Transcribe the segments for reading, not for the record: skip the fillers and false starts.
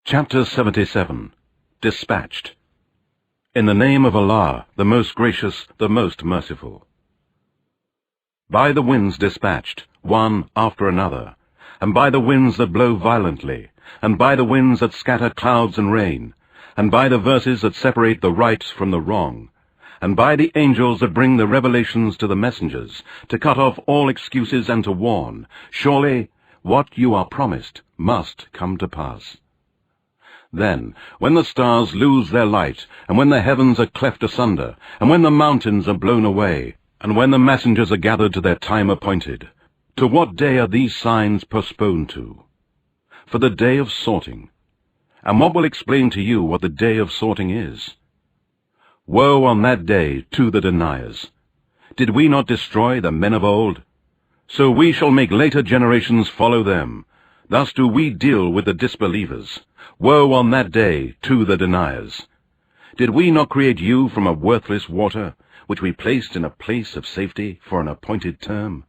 Chapter 77. Dispatched. In the name of Allah, the most gracious, the most merciful. By the winds dispatched, one after another, and by the winds that blow violently, and by the winds that scatter clouds and rain, and by the verses that separate the right from the wrong, and by the angels that bring the revelations to the messengers, to cut off all excuses and to warn, surely what you are promised must come to pass. Then, when the stars lose their light, and when the heavens are cleft asunder, and when the mountains are blown away, and when the messengers are gathered to their time appointed, to what day are these signs postponed to? For the day of sorting. And what will explain to you what the day of sorting is? Woe on that day to the deniers! Did we not destroy the men of old? So we shall make later generations follow them. Thus do we deal with the disbelievers. Woe on that day to the deniers! Did we not create you from a worthless water, which we placed in a place of safety for an appointed term?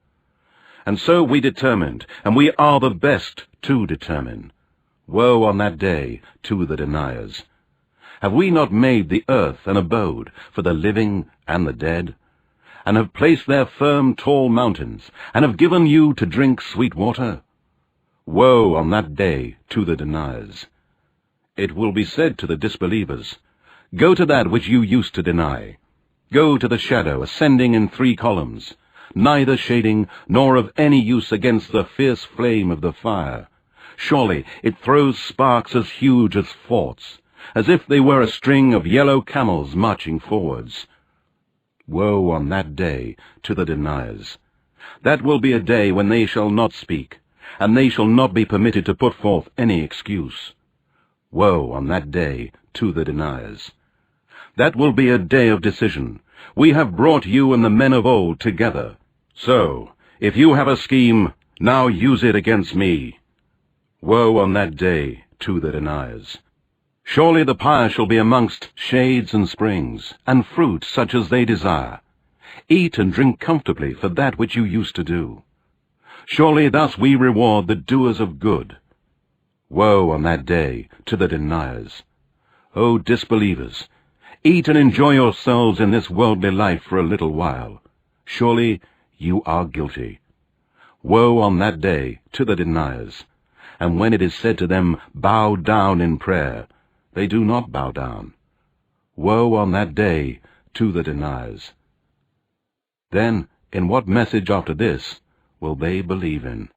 And so we determined, and we are the best to determine. Woe on that day to the deniers! Have we not made the earth an abode for the living and the dead, and have placed there firm tall mountains, and have given you to drink sweet water? Woe on that day to the deniers! It will be said to the disbelievers, go to that which you used to deny. Go to the shadow ascending in 3 columns, neither shading nor of any use against the fierce flame of the fire. Surely it throws sparks as huge as forts, as if they were a string of yellow camels marching forwards. Woe on that day to the deniers! That will be a day when they shall not speak, and they shall not be permitted to put forth any excuse. Woe on that day to the deniers! That will be a day of decision. We have brought you and the men of old together. So, if you have a scheme, now use it against me. Woe on that day to the deniers! Surely the pious shall be amongst shades and springs, and fruit such as they desire. Eat and drink comfortably for that which you used to do. Surely thus we reward the doers of good. Woe on that day to the deniers! O disbelievers, eat and enjoy yourselves in this worldly life for a little while. Surely you are guilty. Woe on that day to the deniers! And when it is said to them, bow down in prayer, they do not bow down. Woe on that day to the deniers! Then, in what message after this will they believe in?